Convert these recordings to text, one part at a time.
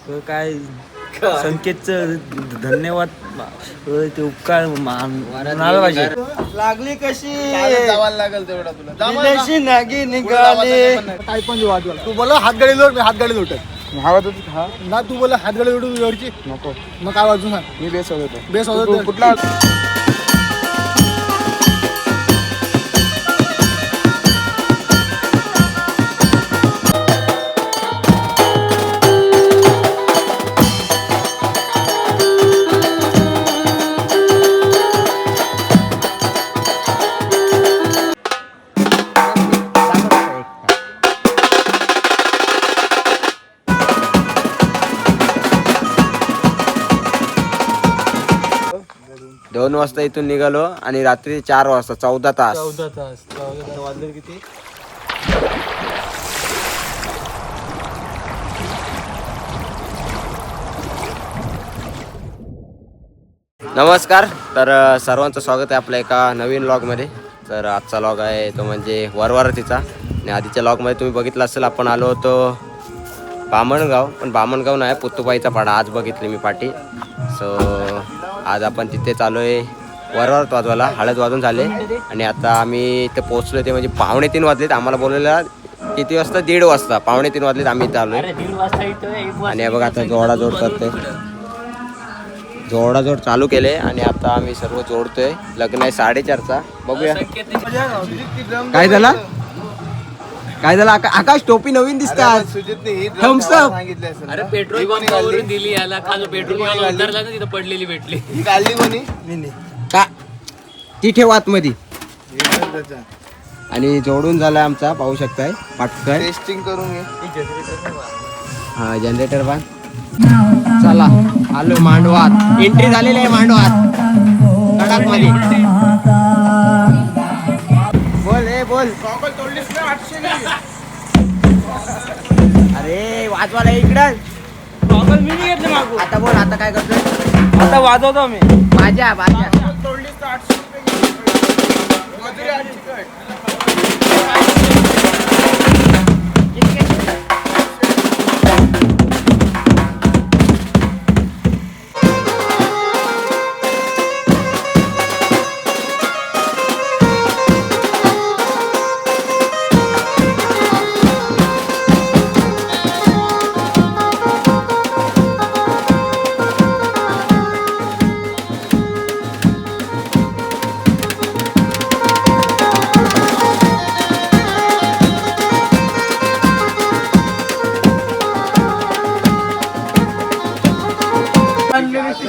काय संकेतचं धन्यवाद. ते उपकार मानायला पाहिजे. लागली कशी लागेल तेवढा तुला नागी निघाली. काय पण तू बोला हातगाडी लोट, मी हातगाडी लोटत आवाज हा ना. तू बोला हातगाडी लोटून जोडची नको. मग काय वाजू सांग. मी बेस होतो. बेस होतो कुठला. दोन वाजता इथून निघालो आणि रात्री 4 वाजता 14 तास. 14 तास वाजले किती. नमस्कार. तर सर्वांचं स्वागत आहे आपल्या एका नवीन व्लॉगमध्ये. तर आजचा व्लॉग आहे तो म्हणजे वरवरातीचा. आणि आधीच्या व्लॉगमध्ये तुम्ही बघितलं असेल आपण आलो होतो बामणगाव, पण बामणगाव नाही, पुत्तुबाईचा पाडा. आज बघितली मी पाटी. सो आज आपण तिथे चालू आहे वरवरात वाजवायला. हळद वाजून झाले आणि आता आम्ही इथे पोहोचलो. ते म्हणजे 2:45 वाजलेत. आम्हाला बोललेला किती वाजता, 1:30 वाजता. 2:45 वाजलेत आम्ही इथे आलो आहे. आणि बघा आता जोडाजोड करते, जोडाजोड चालू केले आणि आता आम्ही सर्व जोडतोय. लग्न आहे 4:30चा. बघूया काय झाला. काय झालं. आकाश टोपी नवीन दिसतात. Thumbs up. अरे पेट्रोल पंपावरून दिली याला. खाली पेट्रोल पंपावर उतरला ना, तिथं पडलेली भेटली. ही काढली कोणी का ती ठेव आतमध्ये. आणि जोडून झालाय आमचा, पाहू शकताय पाटकर. टेस्टिंग करून घे. हा जनरेटर बांध. चला आलो मांडवात. एंट्री झालेली आहे मांडवात कडक मध्ये. बोल हे बोल. अरे वाजवायला इकडं. मी नाही घेतले मागून. आता बोल, आता काय करतोय. आता वाजवतो मी. माझ्या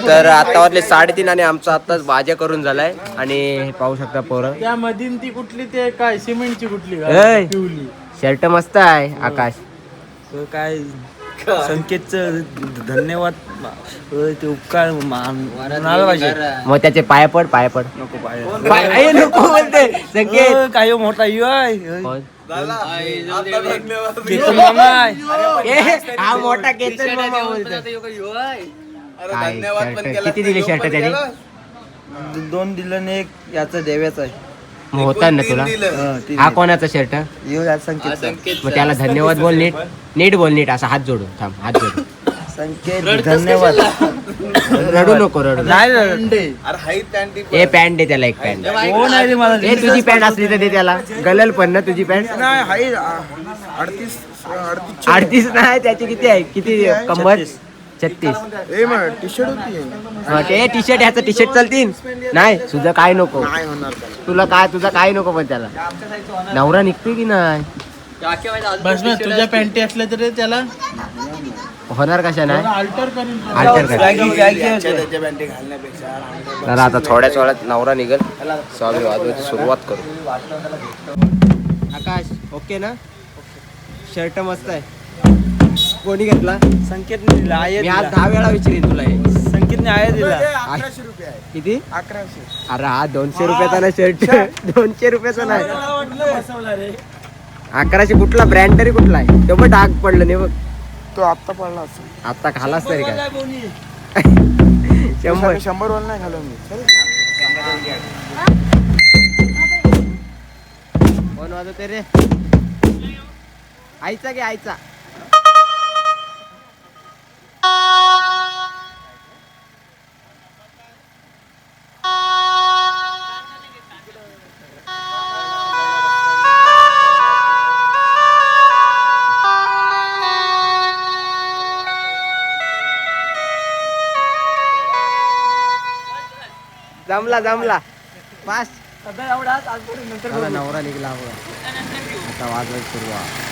तर आता वाजले 3:30 आणि आमचा आताच भाज्या करून झालाय. आणि हे पाहू शकता पोरं. त्या मधीन ती कुठली, ते काय सिमेंटची कुठली ए. पिवली. शर्ट मस्त आहे आकाश. काय संकेतचं धन्यवाद. ते उपकार मानायला पाहिजे. मग त्याचे पाय पड. नको पाय नको बोलते संकेत. काय मोठा यू आहे. कोण? केतन मामा आहे. ए, हा मोठा केतन मामा बोलतो. काय शर्ट किती दिले शर्ट त्याने. 2 दिलं आणि एक याचा देव्याचा आहे. मग होता ना तुला. हा कोणाचा शर्ट. संकेत. मग त्याला धन्यवाद बोल. नीट बोल. नीट असा हात जोडून थांब. हात जोडून संकेत धन्यवाद. रडू नको. नाही ए पॅन्ट दे त्याला. एक पॅन्ट. कोण आहे रे मला. ए तुझी पॅन्ट असली तर दे त्याला. गलल पण ना तुझी पॅन्ट. नाही 38 नाही. त्याची किती आहे. किती कंबर. 36. टी शर्ट होती. ते टी शर्ट ह्याचं टी शर्ट चालतील. नाही तुझं काय नको. तुझा काय नको. पण त्याला नवरा निघतोय की नाही. बस ना, तुझ्या पॅन्टी असल्या तरी त्याला होणार कशा नाही. अल्टर करीन. तर आता थोड्याच वेळात नवरा निघेल. स्वामी वाजवायची सुरुवात करू. आकाश ओके ना. शर्ट मस्त आहे. कोणी घेतला. संकेतने दिला. मी आज 10 वेळा विचारीन तुला हे. संकेतने आहे दिला. 1100 रुपये आहे. किती. 1100. अरे हा 200 रुपयाचा ना शर्ट. 200 रुपयाचा नाही. 1100 कुठला ब्रँड तरी कुठला आहे. तो पण डाग पडलं नाही बघ. तो आत्ता पडला असेल. आता खालास तरी काय. 100 वाला नाही खालो मी. कोण वाजवते रे. आईचा की आईचा. जमला जमला पास सध्या एवढाच आज नंतर मला नवरा निघला आता वाजवायची सुरुवात.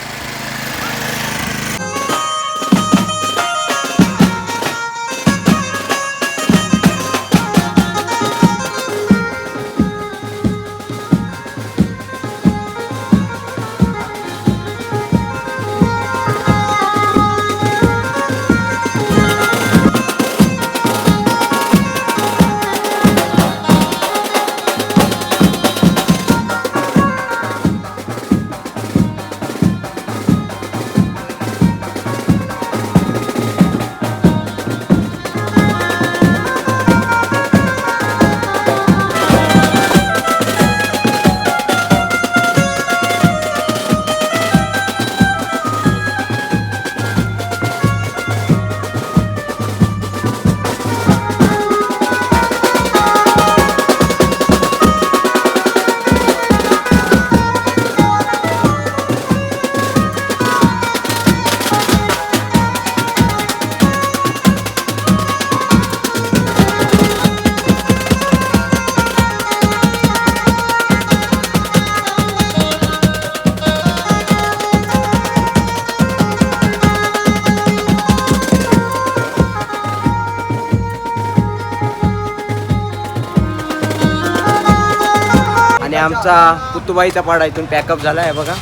आणि आमचा कुतुबाईचा पाडा इथून पॅकअप झाला आहे बघा.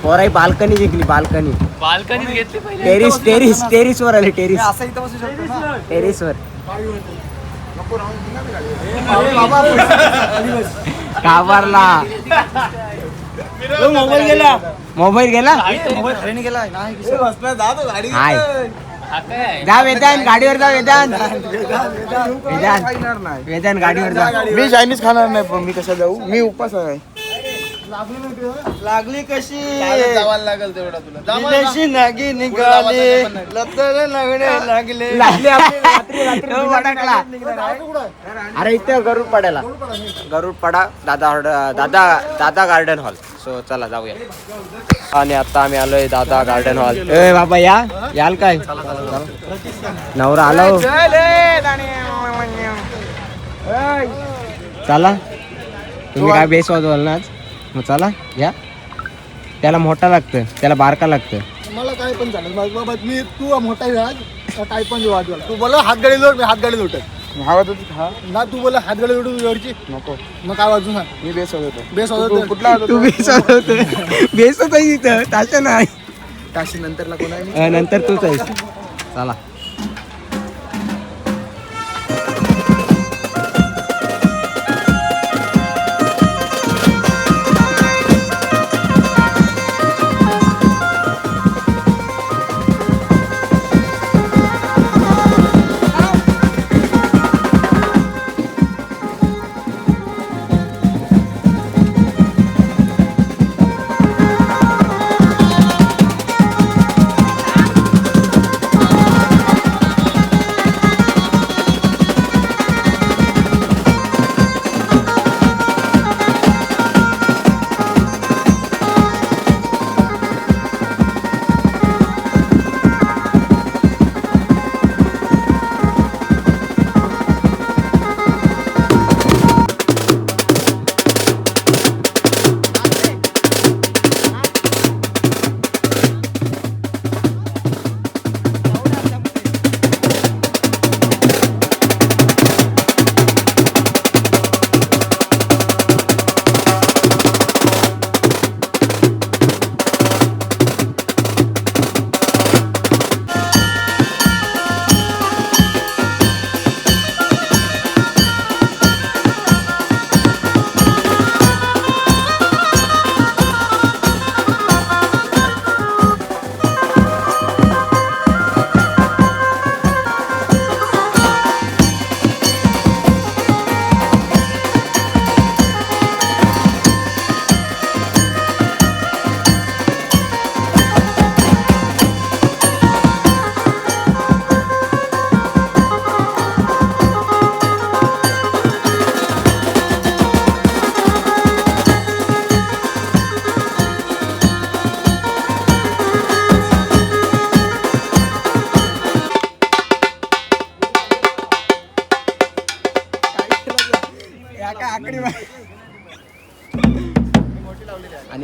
पोराई बाल्कनी जिंकली बाल्कनी. बाल्कनीत घेतली पहिले. टेरिस वर आले टेरिस असं इथं बसू शकतो ना. टेरिस वर काबारला मोबाईल गेला मोबाईल गेला मोबाईल खाली गेला नाही हाय हा काय जा वेदांत गाडीवर जा वेदांत वेदांत गाडीवर जा. मी चायनीज खाणार नाही पण मी कसं जाऊ मी उपास आहे. लागली कशी लागेल तेवढा तुला विदेशी नागी निघाली लतर लागणे लागले भटकला. अरे इथं गरुड पाड्याला गरुड पाडा दादा गार्डन हॉल. सो चला जाऊया. आणि आता आम्ही आलोय दादा गार्डन हॉल. ए बाबा याल काय नवरा आलो चला. तुम्ही काय बेस वाजवाल ना आज मग चला या. त्याला मोठा लागतं त्याला बारका लागतं. मला काय पण चालेल बाबा मी तू मोठा वाज काय पण वाजवाल. तू बोला हातगाडी लोट मी हातगाडी लोटत हवा तर हा ना. तू बोला हातगाडी लोटू तुझ्यावरची नको मग काय वाजू ना. मी बेस होतो बेस वाजवतो कुठला तू बेस वाजवतोय बेस होता इथं ताशा नाही. काशी नंतरला कोण आहे नंतर तूच आहेस. चला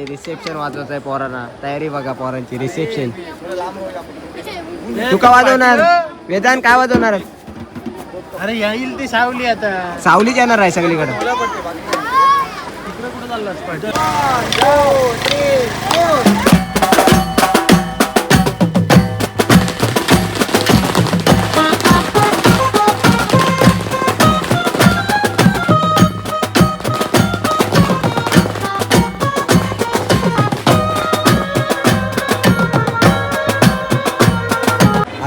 रिसेप्शन वाजवत आहे पोरांना. तयारी बघा पोरांची रिसेप्शन. तू का वाजवणार वेदांत? काय वाजवणार? अरे येईल ती सावली आता. सावलीच येणार आहे सगळीकडे.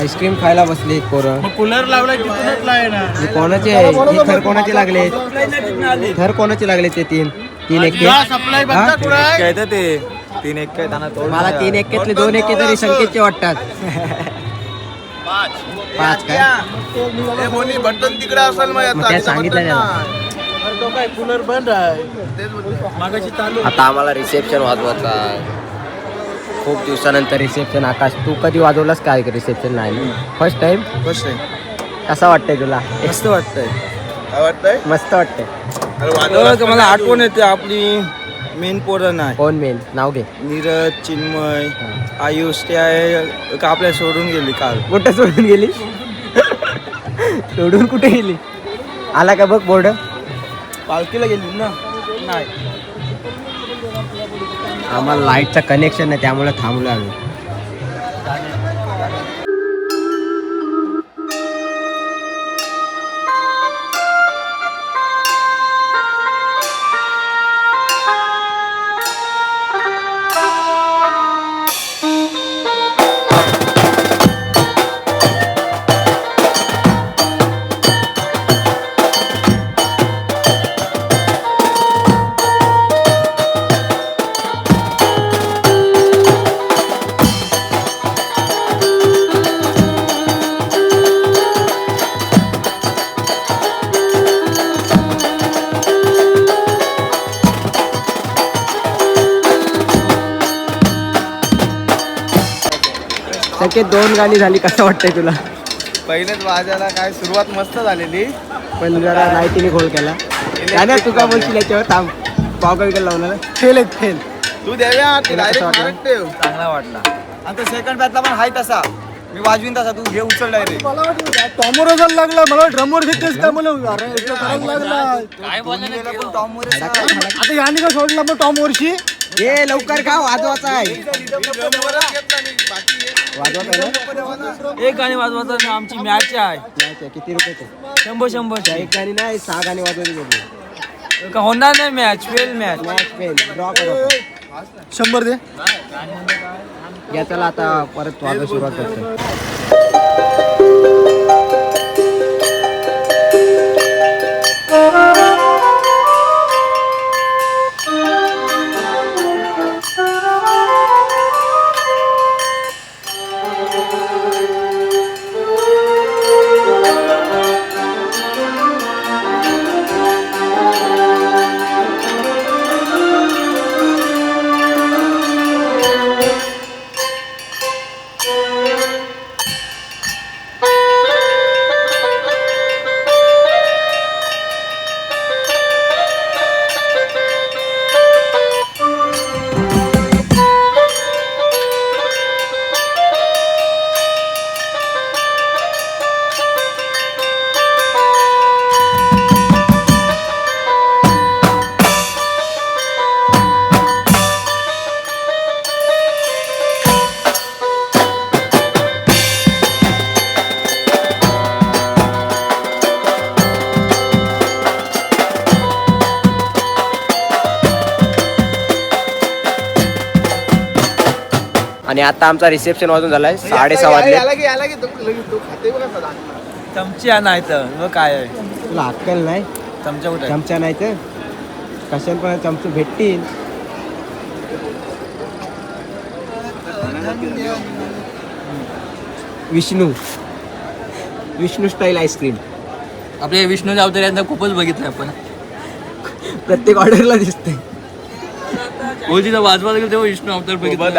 आईस्क्रीम खायला बसले पोरं. कूलर लावलाय तिथूनच लाय ना. हे कोणाचे आहे? हे थर कोणाचे लागले? थर कोणाचे लागले ते तीन एक सप्लाय हा? ते 3 1 काय त्यांना तोड. मला 3 1 2 1 तरी संकेतचे वाटतात. 5 काय बटन तिकडे असेल मग त्या सांगितलं त्याला. तो काय कूलर बंद आहे मागाशी चालू. आता आम्हाला रिसेप्शन वाजवायचं आहे. खूप दिवसानंतर रिसेप्शन. आकाश तू कधी वाजवलास काय रिसेप्शन? नाही फर्स्ट टाइम. कसा वाटतंय तुला? मस्त वाटतंय. काय वाटतंय? मस्त वाटतंय. मला आठवण येते आपली मेन पोरं नाही. कोण मेन? नाव घे. नीरज, चिन्मय, आयुष ते आहे का आपल्या सोडून गेली काल. कुठं सोडून गेली? सोडून कुठे गेली? आला का बघ बोर्ड? पालखीला गेली ना. नाही आम्हाला लाईटचं कनेक्शन नाही त्यामुळे थांबलो आम्ही. संकेत 2 गाणी झाली. कसं वाटतंय तुला? पहिलेच वाजायला काय सुरुवात मस्त झालेली पण जरा लाईटीने घोळ केला. गाण्या तू का बोलशील याच्यावर? थांब पावगावीकडे लावणार. फेल आहेत फेल. तू द्याव्या तुला कसं वाटलं? चांगला वाटला. आणि सेकंड बॅचला पण हाय तसा मी वाजवीन तसा तू घे उचल डायरेक्ट. मला वाटलं टॉमोर लागला. मला ड्रमवर घेतेस का? मला अरे इथं करायला लागला. काय बोलणार पण टॉम वर आता याने का सोडला मग टॉम वरशी? ए लवकर का वाजवायचा आहे? एक गाणी वाजवायचं आणि आमची मॅच आहे. किती रुपये ते? 100 एक गाणी नाही 6 गाणी वाजवली गेली. होणार नाही match. Fail match. Match fail. Draw करू. 100 दे. या चला आता परत वाजवायला सुरुवात करतो. आणि आता आमचा रिसेप्शन वाजून झालाय 6:30 वाजले. चमची नाही तर मग काय आहे? तुला अक्कल नाही? चमचा कुठे आहे? चमचा नाही तर कशाला पण चमचे भेटतील. Vishnu style ice cream. आपल्या विष्णूच्या अवतार खूपच बघितलं आपण. प्रत्येक ऑर्डरला दिसते. तिथं वाजवायला गेलं तेव्हा विष्णू अवतार बघितलं.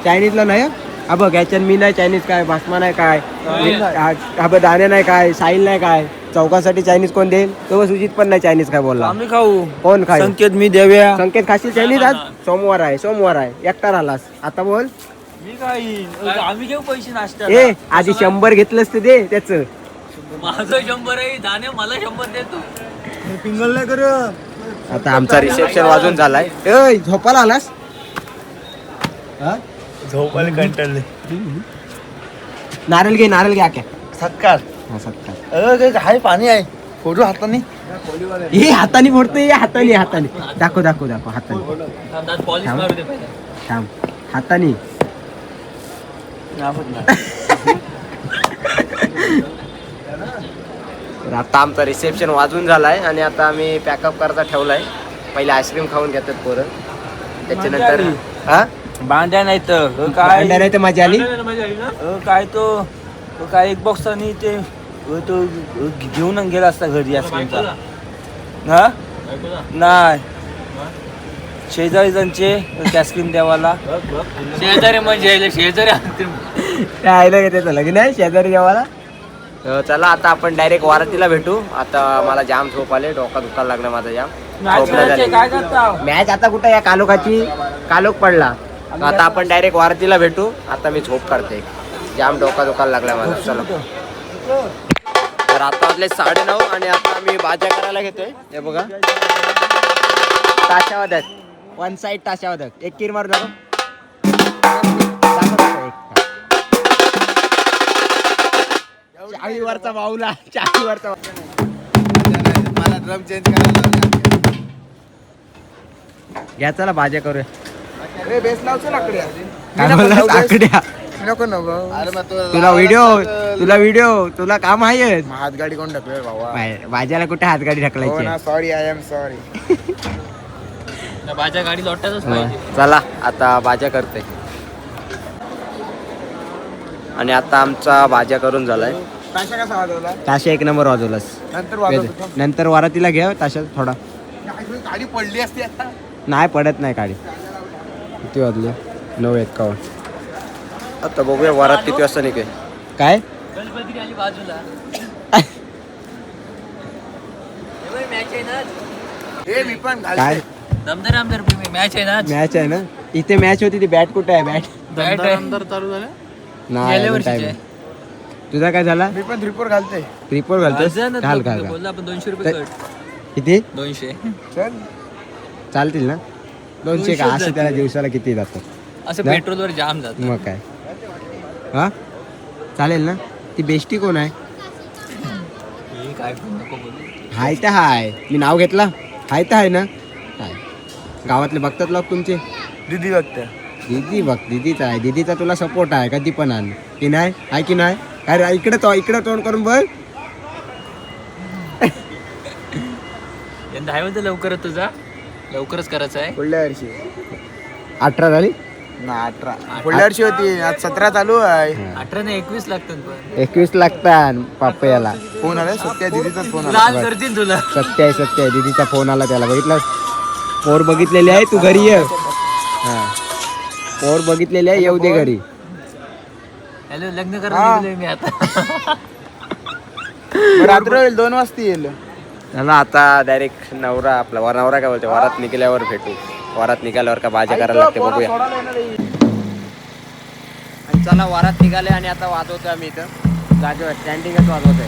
चायनीजला नाही हा बघ. याच्यात मी नाही चायनीज काय, भास्मा नाही काय, हा बघ दाणे नाही काय, साहिल नाही काय. चौकासाठी चायनीज कोण देईल? तो सुजित पण नाही चायनीज काय बोलला. आम्ही खाऊ. कोण खाईल? संकेत मी देव्या. संकेत खाशील चायनीज आज? सोमवार आहे एकटा राहिलास. आता बोल. मी खाईन. आम्ही घेऊ पैसे नाश्ता. ए आधी 100 घेतलंस ते दे त्याच. माझं 100 आहे दाने, मला 100 दे तू. पिंगल नाही कर. आता आमचा रिसेप्शन वाजून झालाय. ए झोपायला आलास? झोपायला कंटाळले. नारळ घे आक्या. सत्कार. हा सत्कार. हाय पाणी आहे. फोटो हाताने. हे हाताने फोडतोय. हाताने दाखव हाताने. दात पॉलिश मारू दे पहिला. थांब हाताने. तर आता आमचा रिसेप्शन वाजून झालाय आणि आता आम्ही पॅकअप करता ठेवलाय. पहिले आईस्क्रीम खाऊन घेतात पोरं, त्याच्यानंतर हा बांध्या नाही तर अंडा नाही तर मजा आली. काय तो काय एक बॉक्स आणि ते तो घेऊन गेला असता घरी आईस्क्रीमचा. हा नाही शेजारीजांचे आईस्क्रीम द्यावाला. शेजारी म्हणजे शेजारी राहिलं का त्याचं लग्न आहे शेजारी जेवायला. चला आता आपण डायरेक्ट वारातीला भेटू. आता मला जाम झोप आले, डोका दुखायला लागला माझा जाम. काय करता? मॅच आता कुठं या कालोख पडला. आता आपण डायरेक्ट वारातीला भेटू. आता मी झोप करते, जाम डोका दुखायला लागला माझा. चला तर आता वाजले 9:30 आणि आता मी बाजा करायला घेतोय. हे बघा ताशावादक, वन साइड ताशावादक. एक किर मारू दाखव. चाळीवरचा बाऊला, चाळीवरचा. मला ड्रम चेंज करायला घ्या चला बाजा करूया. अरे बेस लावतो लाकड्या. काय बोललास? आकड्या नको नको. अरे मग तुला व्हिडिओ तुला काम आहे. हातगाडी कोण ढकलेल भावा? बाजाला कुठे हातगाडी ढकलायची? Sorry, I am sorry. माझ्या गाडी लोटायच पाहिजे. चला आता बाजा करते. आणि आता आमचा बाजा करून झालाय. ताशा कसा वाजवला? ताशा 1 नंबर वाजवलास. नंतर वाजवतो. नंतर वारातीला घ्या ताशा थोडा. गाडी पडली असती आता. नाही पडत नाही गाडी. किती वाजले? 9:51. आता बघूया वरात किती वाजता निघे. काय गणपती आली बाजूला. मॅच आहे ना, हे मी पण काय दमदार आमदार मॅच आहे ना. मॅच आहे ना. इथे मॅच होती ती. बॅट कुठे आहे? बॅट आमदार चालू झालं. नाही गेल्या अजून वर्षीचे. time. तुझा काय झाला? मी पण रिपोर्ट घालते. ट्रिपवर घालतोस? घाल बोलला आपण 200 रुपये कट. किती 200 चल. चालतील ना? 200 का? 200 असं त्याला दिवसाला किती जातात? असं ना? पेट्रोलवर जाम जात. मग काय हा चालेल ना. ती बेस्टी कोण आहे? काय पण नको बोलू. हाय तर हाय. मी नाव घेतला. हाय तर आहे ना. हाय गावातले बघतात लोक तुमचे. दीदी बघते. दीदी बघ. दीदीचा आहे. दीदीचा तुला सपोर्ट आहे कधी पण आण की नाही? आहे की नाही? अरे इकडे तोंड करून बघ. यंदा आहे म्हणतो लवकरच तुझा. लवकरच करायचं आहे. पुढल्या वर्षी 18 झाली ना 18. पुढल्या वर्षी होती. आज 17 चालू आहे. 18 नाही 21 लागतात पण. 21 लागतात पापयाला. फोन आला. सत्या दीदीचाच फोन आला. लाल करतील तुला. सत्य आहे. दीदीचा फोन आला त्याला. बघितलं पोर बघितलेली आहे. तू घरी ये. हा पोर बघितलेली आहे. येऊ दे घरी. हॅलो लग्न करायला निघलोय मी आता. रात्र होईल 2 वाजता येईल. चला आता डायरेक्ट नवरा आपला नवरा काय बोलते वरात निघाल्यावर भेटू. वरात निघाल्यावर का बाजा करायला लागते बघूया. आणि चला वरात निघाले आणि आता वाजवतोय आम्ही इथं जागेवर स्टँडिंगच वाजवतोय.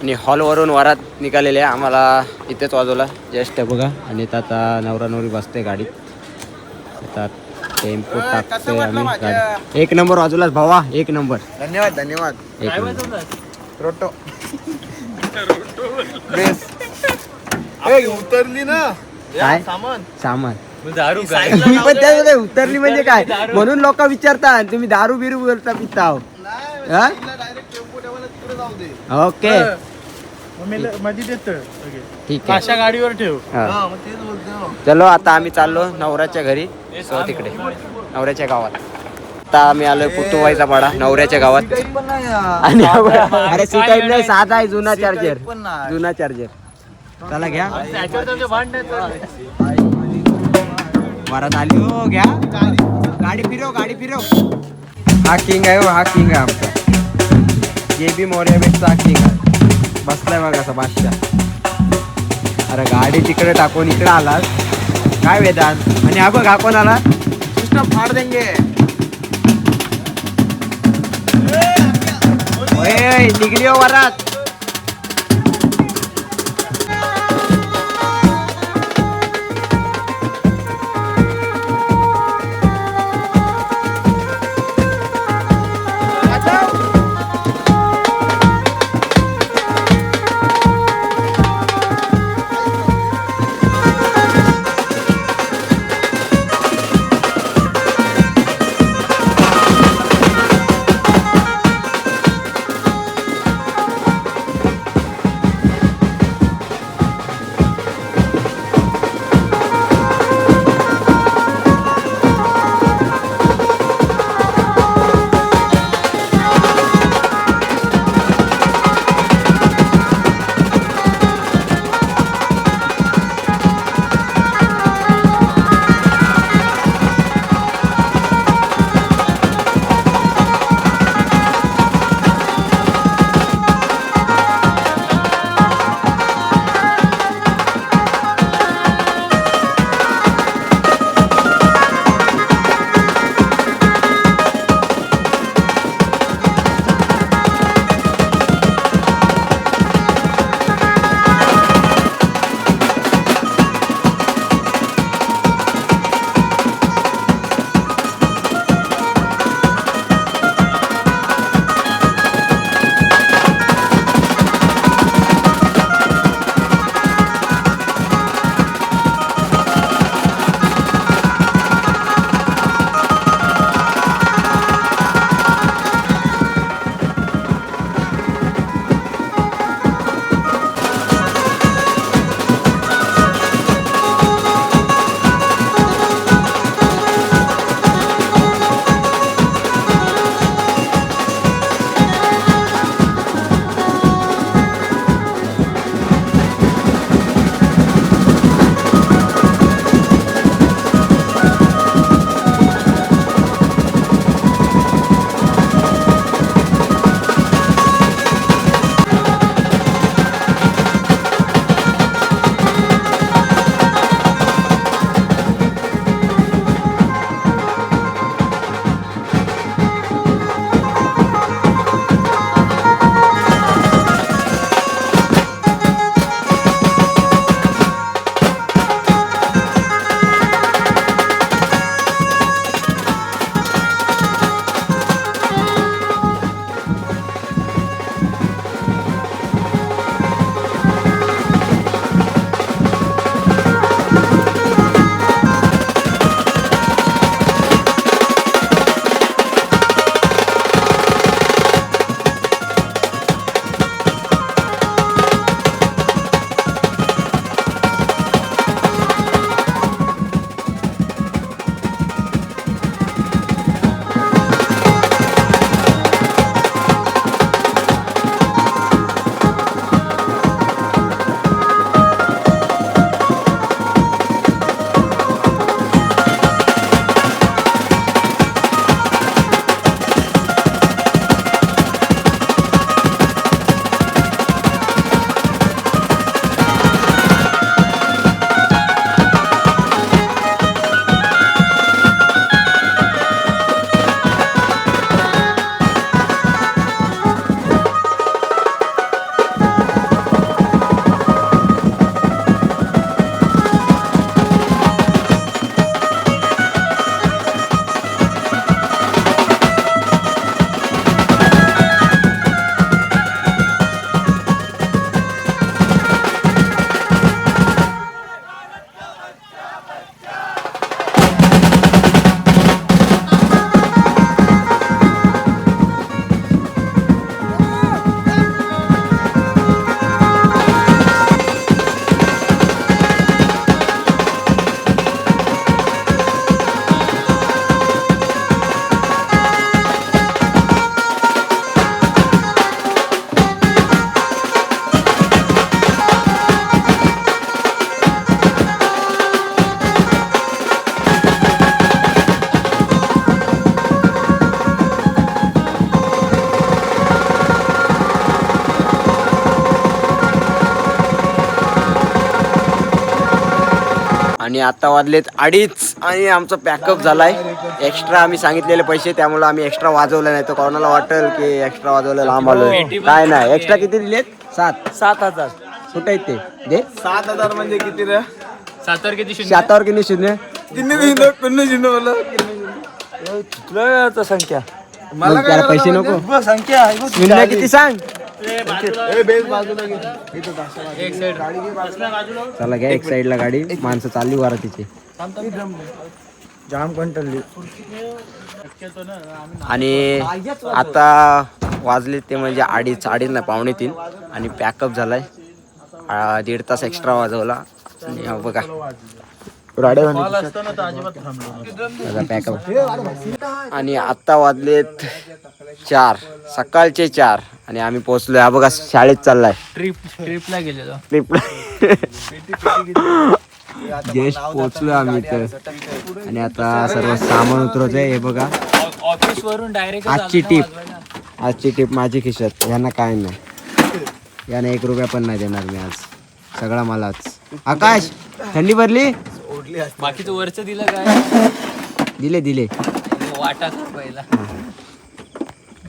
आणि हॉलवरून वरात निघालेले आहे. आम्हाला इथेच वाजवला जस्ट बघा. आणि आता नवरा नवरी बसते गाडीत. आता टेम्पो टाकतोय आम्ही गाडी. एक नंबर वाजवलाच भावा, एक नंबर. धन्यवाद धन्यवाद. एक काय नंबर. वाजवणार? रोटो बेस. उतरली ना काय सामान. सामान मग दारू काय? मी पण त्या वेळेला उतरली म्हणजे काय म्हणून लोक विचारतात तुम्ही दारू बिरू बोलता पिता हो. हा? डायरेक्ट टेम्पो ठेवायला तिकडे जाऊ दे. ओके मध्ये देत ठीक आहे. अशा गाडीवर ठेव. हा. मग तेच बोलते ना. चलो आता आम्ही चाललो नवऱ्याच्या घरी. तिकडे नवऱ्याच्या गावात. आता आम्ही आलोय पुतुवाईचा पाडा नवऱ्याच्या गावात. पण नाही आणि अरे सी टाईप नाही, साधा आहे, जुना चार्जर. पण नाही. जुना चार्जर. चला घ्या. त्याच्यावर तुमचं भांडण वरात आली हो, घ्या गाडी फिरव, गाडी फिरव. हा किंग आहे हो, हा किंग आहे आमचा. जे बी मोर्यापेक्षा हा किंग आहे. बसलाय बघा असा बादशाह. अरे गाडी तिकडे टाकून इकडे आलास काय वेदांत. आणि हा बघ हा कोण आला. सिस्टम फाड़ देंगे. ओय, निघली हो वरात. आणि आता वाजलेत 2:30 आणि आमचा पॅकअप झालाय. एक्स्ट्रा आम्ही सांगितलेले पैसे, त्यामुळे आम्ही एक्स्ट्रा वाजवलं नाही. तर कोणाला वाटेल की एक्स्ट्रा वाजवलं लांब आलोय, काय नाही. एक्स्ट्रा किती दिलेत? 7,000. कुठे आहेत ते दे. 7,000 म्हणजे किती रे? सातार किती शून्य? शातावर किती शून्य? संख्या मग त्याला पैसे नको. संख्या शून्य किती सांग. एक साईड चला घ्या एक साईडला गाडी. माणसं चालली वारातीची. जाम कंटल्ली. आणि आता वाजले ते म्हणजे 2:30 नाही 2:45 आणि पॅकअप झालाय. 1.5 तास एक्स्ट्रा वाजवला. आणि हा बघा पॅकअप. आणि आता वाजलेत 4 सकाळचे 4 आणि आम्ही पोहोचलोय. हा बघा शाळेत चाललाय. ट्रिपला गेलेलो. ट्रिपला जस्ट पोहोचलो आम्ही इथं. आणि आता सर्व सामान उतरवतोय. हे बघा ऑफिस वरून डायरेक्ट आजची टिप माझी खिशात. यांना काय नाही, यांना 1 रुपया पण नाही देणार मी आज. सगळा मलाच. आकाश थंडी भरली. बाकीचं वरचं दिलं काय दिले वाटा पहिला.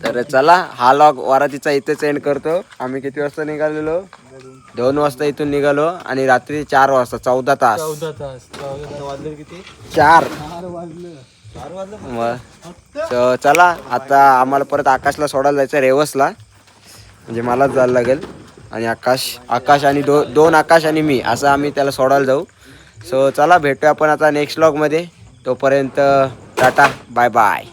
तर चला हा लॉग वरातीचा इथेच एंड करतो. आम्ही किती वाजता निघालेलो? 2 वाजता इथून निघालो आणि रात्री 4 वाजता 14 तास. 4 मग चला आता आम्हाला परत आकाशला सोडायला जायचं रेवसला. म्हणजे मलाच जायला लागेल. आणि आकाश आणि दोन आकाश आणि मी असं आम्ही त्याला सोडायला जाऊ. सो चला भेटूया आपण आता नेक्स्ट व्लॉगमध्ये. तोपर्यंत टाटा बाय बाय.